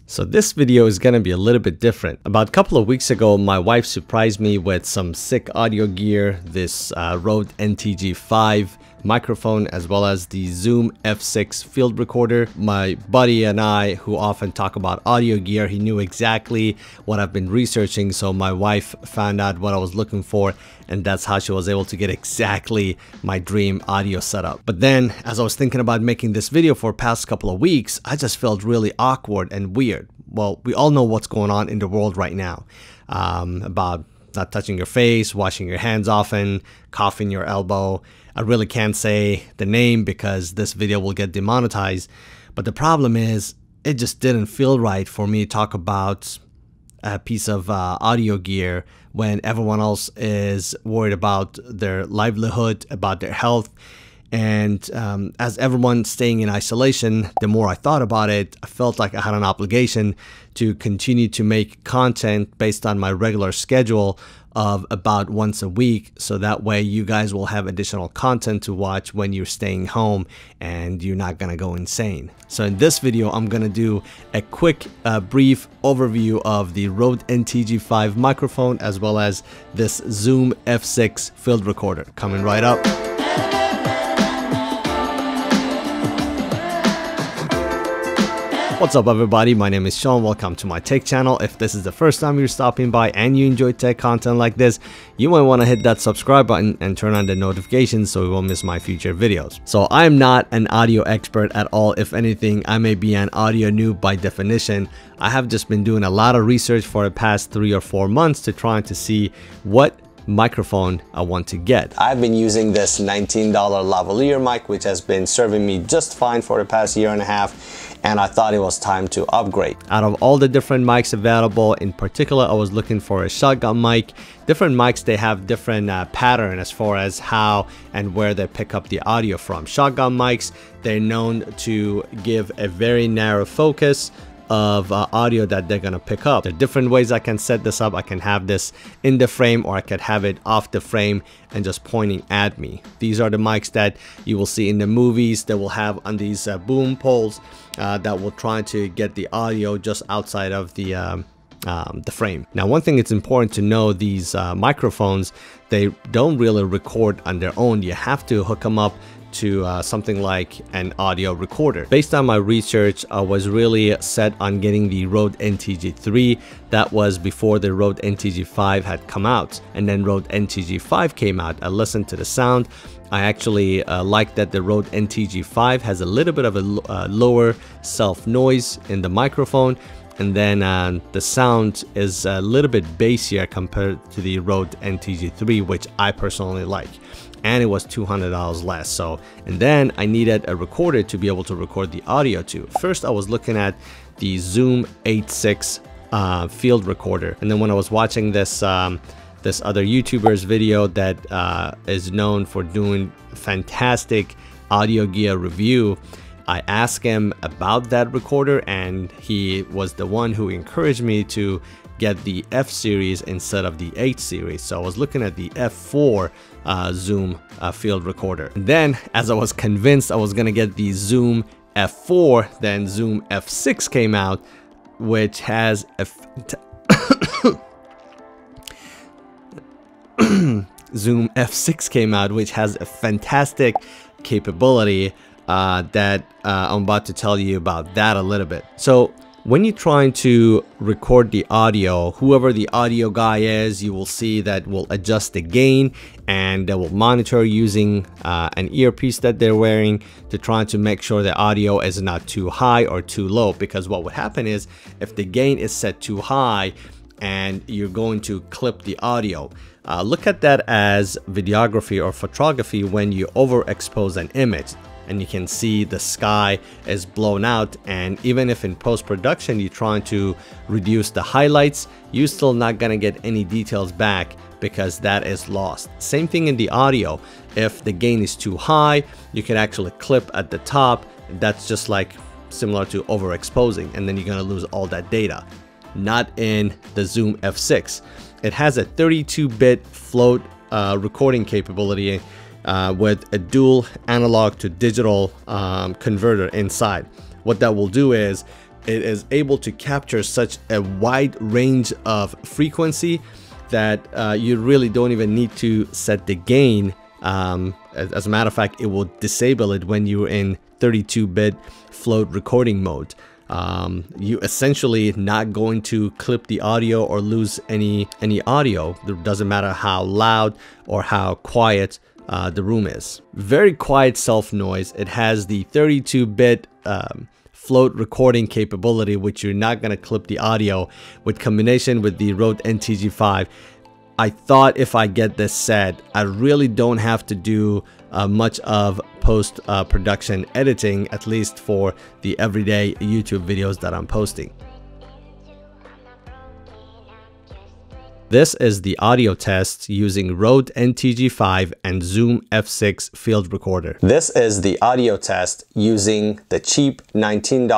So this video is going to be a little bit different. About a couple of weeks ago, my wife surprised me with some sick audio gear, this Rode NTG5 microphone, as well as the Zoom F6 field recorder. My buddy and I, who often talk about audio gear, he knew exactly what I've been researching, so my wife found out what I was looking for, and that's how she was able to get exactly my dream audio setup. But then, as I was thinking about making this video for the past couple of weeks, I just felt really awkward and weird. Well, we all know what's going on in the world right now, about not touching your face, washing your hands often, coughing your elbow. I really can't say the name because this video will get demonetized. But the problem is, it just didn't feel right for me to talk about a piece of audio gear when everyone else is worried about their livelihood, about their health. And as everyone's staying in isolation, the more I thought about it, I felt like I had an obligation to continue to make content based on my regular schedule of about once a week, so that way you guys will have additional content to watch when you're staying home and you're not gonna go insane. So in this video, I'm gonna do a quick brief overview of the Rode NTG5 microphone, as well as this Zoom F6 field recorder. Coming right up. What's up everybody, my name is Sean. Welcome to my tech channel. If this is the first time you're stopping by and you enjoy tech content like this, you might want to hit that subscribe button and turn on the notifications so you won't miss my future videos. So I'm not an audio expert at all. If anything, I may be an audio noob by definition. I have just been doing a lot of research for the past 3 or 4 months to try to see what microphone I want to get. I've been using this $19 lavalier mic, which has been serving me just fine for the past 1.5 years, and I thought it was time to upgrade. Out of all the different mics available, in particular I was looking for a shotgun mic. Different mics, they have different pattern as far as how and where they pick up the audio from. Shotgun mics, they're known to give a very narrow focus of audio that they're gonna pick up. There are different ways I can set this up. I can have this in the frame, or I could have it off the frame and just pointing at me. These are the mics that you will see in the movies that will have on these boom poles that will try to get the audio just outside of the frame. Now, one thing it's important to know, these microphones, they don't really record on their own. You have to hook them up to something like an audio recorder. Based on my research, I was really set on getting the Rode NTG3. That was before the Rode NTG5 had come out, and then Rode NTG5 came out. I listened to the sound. I actually like that the Rode NTG5 has a little bit of a lower self noise in the microphone, and then the sound is a little bit bassier compared to the Rode NTG3, which I personally like. And it was $200 less. So, and then I needed a recorder to be able to record the audio to. First, I was looking at the Zoom H6 field recorder, and then when I was watching this this other YouTuber's video that is known for doing fantastic audio gear review, I asked him about that recorder, and he was the one who encouraged me to get the F series instead of the H series. So I was looking at the F4 Zoom field recorder. And then, as I was convinced I was gonna get the Zoom F4, then Zoom F6 came out, which has a Zoom F6 came out, which has a fantastic capability that I'm about to tell you about that a little bit. So when you're trying to record the audio, whoever the audio guy is, you will see that will adjust the gain, and they will monitor using an earpiece that they're wearing to try to make sure the audio is not too high or too low. Because what would happen is, if the gain is set too high and you're going to clip the audio, look at that as videography or photography when you overexpose an image. And you can see the sky is blown out, and even if in post-production you're trying to reduce the highlights, you're still not gonna get any details back because that is lost. Same thing in the audio. If the gain is too high, you can actually clip at the top. That's just like similar to overexposing, and then you're gonna lose all that data. Not in the Zoom F6. It has a 32-bit float recording capability with a dual analog to digital converter inside. What that will do is it is able to capture such a wide range of frequency that you really don't even need to set the gain. As a matter of fact, it will disable it when you're in 32-bit float recording mode. You essentially not going to clip the audio or lose any audio. It doesn't matter how loud or how quiet the room is. Very quiet self noise. It has the 32-bit float recording capability, which you're not going to clip the audio, with combination with the Rode NTG5. I thought if I get this set, I really don't have to do much of post production editing, at least for the everyday YouTube videos that I'm posting. This is the audio test using Rode NTG5 and Zoom F6 field recorder. This is the audio test using the cheap $19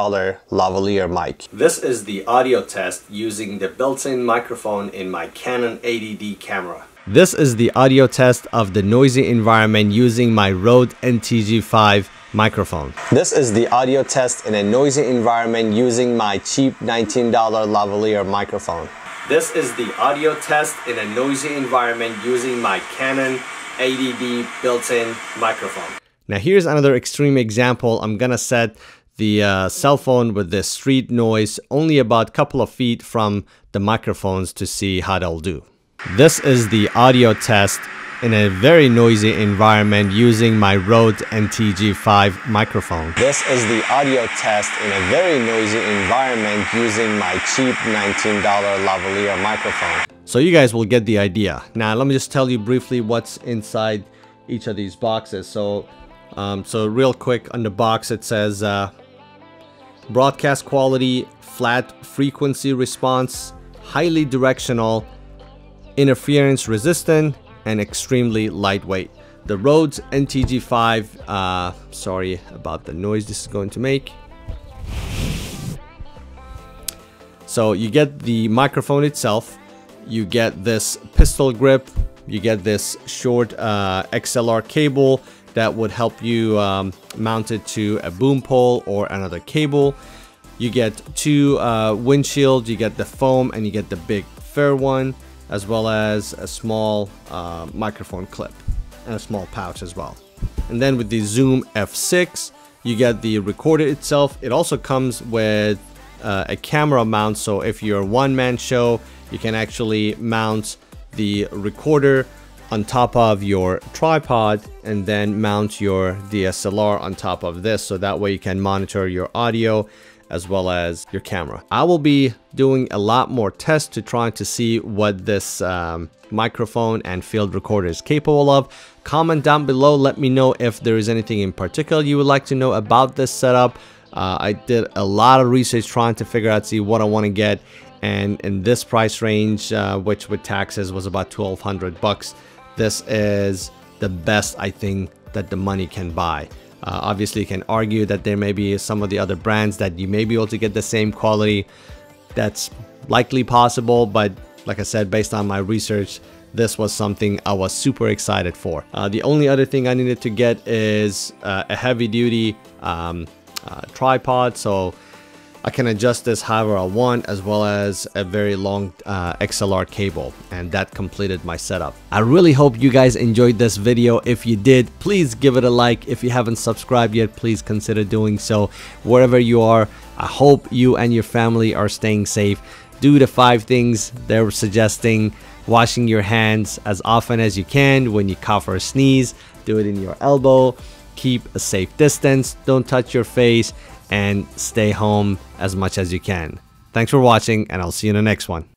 lavalier mic. This is the audio test using the built-in microphone in my Canon 80D camera. This is the audio test of the noisy environment using my Rode NTG5 microphone. This is the audio test in a noisy environment using my cheap $19 lavalier microphone. This is the audio test in a noisy environment using my Canon 80D built-in microphone. Now here's another extreme example. I'm gonna set the cell phone with the street noise only about a couple of feet from the microphones to see how they'll do. This is the audio test in a very noisy environment using my Rode NTG5 microphone. This is the audio test in a very noisy environment using my cheap $19 lavalier microphone. So you guys will get the idea. Now let me just tell you briefly what's inside each of these boxes. So real quick, on the box it says broadcast quality, flat frequency response, highly directional, interference resistant, and extremely lightweight. The Rode NTG5, sorry about the noise this is going to make. So you get the microphone itself, you get this pistol grip, you get this short XLR cable that would help you mount it to a boom pole or another cable. You get two windshields, you get the foam, and you get the big fair one, as well as a small microphone clip and a small pouch as well. And then with the Zoom F6, you get the recorder itself. It also comes with a camera mount, so if you're a one-man show, you can actually mount the recorder on top of your tripod and then mount your DSLR on top of this, so that way you can monitor your audio as well as your camera. I will be doing a lot more tests to try to see what this microphone and field recorder is capable of. Comment down below, let me know if there is anything in particular you would like to know about this setup. I did a lot of research trying to figure out, see what I want to get, and in this price range, which with taxes was about 1,200 bucks, this is the best I think that the money can buy. Obviously you can argue that there may be some of the other brands that you may be able to get the same quality. That's likely possible, but like I said, based on my research, this was something I was super excited for. The only other thing I needed to get is a heavy duty tripod, so I can adjust this however I want, as well as a very long XLR cable, and that completed my setup. I really hope you guys enjoyed this video. If you did, please give it a like. If you haven't subscribed yet, please consider doing so. Wherever you are, I hope you and your family are staying safe. Do the 5 things they're suggesting. Washing your hands as often as you can. When you cough or sneeze, do it in your elbow. Keep a safe distance. Don't touch your face, and stay home as much as you can. Thanks for watching, and I'll see you in the next one.